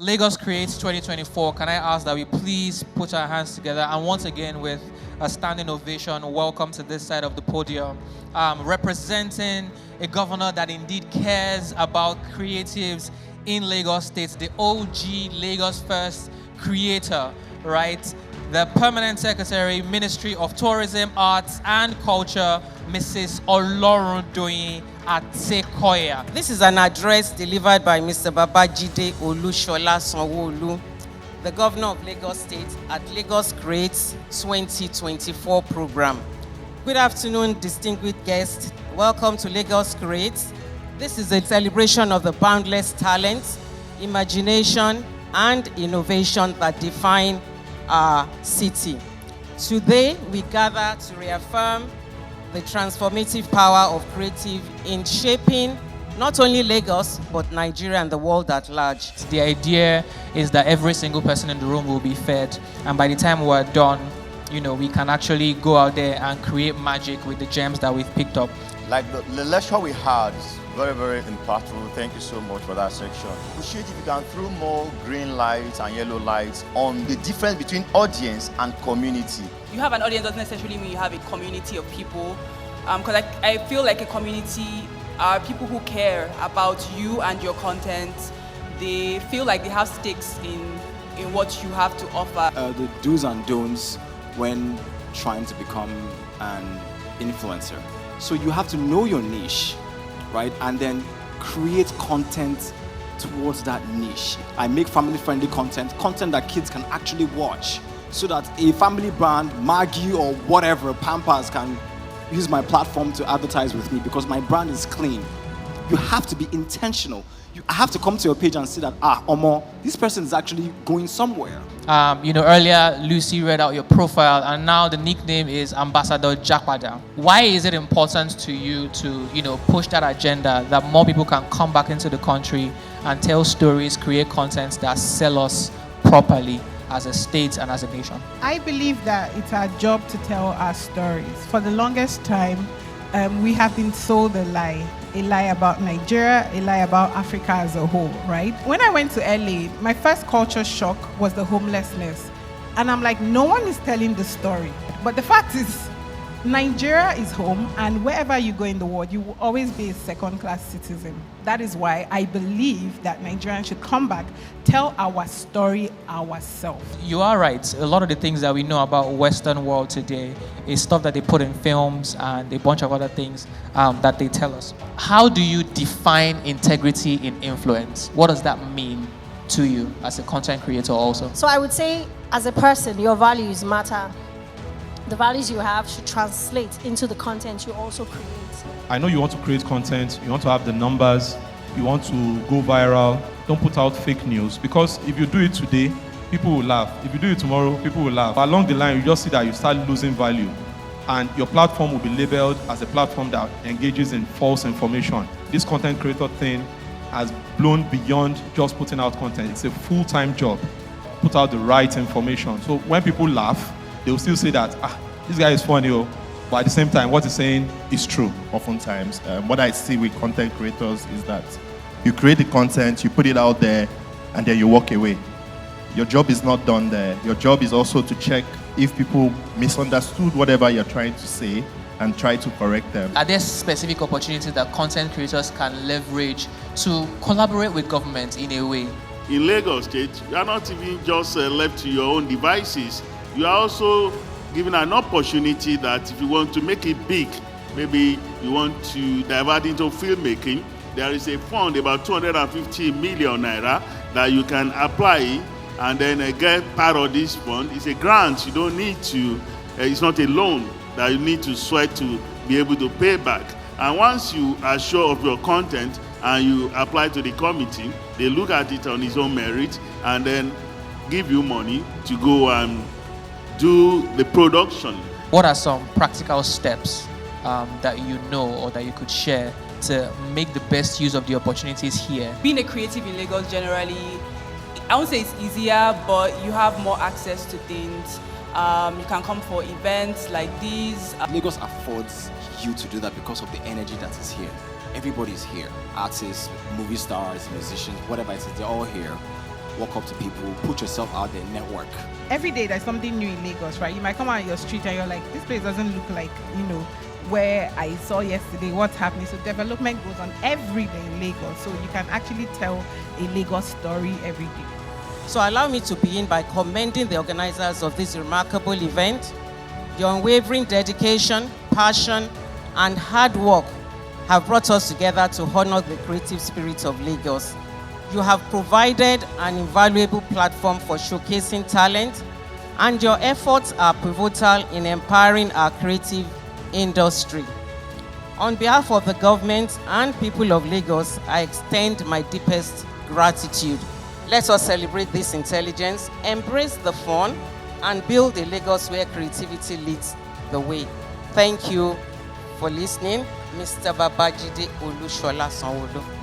Lagos Creates 2024, can I ask that we please put our hands together and once again with a standing ovation, welcome to this side of the podium, representing a governor that indeed cares about creatives in Lagos State, the OG Lagos First creator, right? The Permanent Secretary, Ministry of Tourism, Arts and Culture, Mrs. Olorundoyin Atekoya. This is an address delivered by Mr. Babajide Olushola Sanwo-Olu, the Governor of Lagos State, at Lagos Creates 2024 program. Good afternoon, distinguished guests. Welcome to Lagos Creates. This is a celebration of the boundless talent, imagination, and innovation that define our city. Today, we gather to reaffirm the transformative power of creative in shaping not only Lagos, but Nigeria and the world at large. The idea is that every single person in the room will be fed, and by the time we're done, we can actually go out there and create magic with the gems that we've picked up. Like the lecture we had is very, very impactful. Thank you so much for that section. Appreciate if you can throw more green lights and yellow lights on the difference between audience and community. You have an audience doesn't necessarily mean you have a community of people. Because I feel like a community are people who care about you and your content. They feel like they have stakes in what you have to offer. The do's and don'ts when trying to become an influencer. So you have to know your niche, right? And then create content towards that niche. I make family-friendly content that kids can actually watch, so that a family brand, Maggi or whatever, Pampers, can use my platform to advertise with me because my brand is clean. You have to be intentional. You have to come to your page and see that, Omo, this person is actually going somewhere. Earlier Lucy read out your profile, and now the nickname is Ambassador Jakpada. Why is it important to you to, push that agenda that more people can come back into the country and tell stories, create content that sell us properly as a state and as a nation? I believe that it's our job to tell our stories. For the longest time, we have been sold a lie about Nigeria, a lie about Africa as a whole, right? When I went to LA, my first culture shock was the homelessness. And I'm like, no one is telling the story. But the fact is, Nigeria is home, and wherever you go in the world, you will always be a second-class citizen. That is why I believe that Nigerians should come back, tell our story ourselves. You are right. A lot of the things that we know about Western world today is stuff that they put in films and a bunch of other things that they tell us. How do you define integrity in influence? What does that mean to you as a content creator also? So I would say, as a person, your values matter. The values you have should translate into the content you also create. I know you want to create content, you want to have the numbers, you want to go viral. Don't put out fake news, because if you do it today, people will laugh. If you do it tomorrow, people will laugh. Along the line, you just see that you start losing value, and your platform will be labeled as a platform that engages in false information. This content creator thing has blown beyond just putting out content. It's a full-time job. Put out the right information. So when people laugh, they will still say that, this guy is funny, but at the same time, what he's saying is true. Oftentimes, what I see with content creators is that you create the content, you put it out there, and then you walk away. Your job is not done there. Your job is also to check if people misunderstood whatever you're trying to say and try to correct them. Are there specific opportunities that content creators can leverage to collaborate with government in a way? In Lagos State, you are not even just left to your own devices. You are also given an opportunity that if you want to make it big, maybe you want to divert into filmmaking, there is a fund about 250 million naira that you can apply and then get part of this fund. It's a grant. You don't need to, it's not a loan that you need to sweat to be able to pay back. And once you are sure of your content and you apply to the committee, they look at it on its own merit and then give you money to go and do the production. What are some practical steps that you know or that you could share to make the best use of the opportunities here? Being a creative in Lagos generally, I won't say it's easier, but you have more access to things. You can come for events like these. Lagos affords you to do that because of the energy that is here. Everybody's here. Artists, movie stars, musicians, whatever it is, they're all here. walk up to people, put yourself out there, network. Every day there's something new in Lagos, right? You might come out your street and you're like, this place doesn't look like, where I saw yesterday, what's happening. So development goes on every day in Lagos. So you can actually tell a Lagos story every day. So allow me to begin by commending the organizers of this remarkable event. Your unwavering dedication, passion, and hard work have brought us together to honor the creative spirit of Lagos. You have provided an invaluable platform for showcasing talent, and your efforts are pivotal in empowering our creative industry. On behalf of the government and people of Lagos, I extend my deepest gratitude. Let us celebrate this intelligence, embrace the fun, and build a Lagos where creativity leads the way. Thank you for listening, Mr. Babajide Olushola Sanwo-Olu.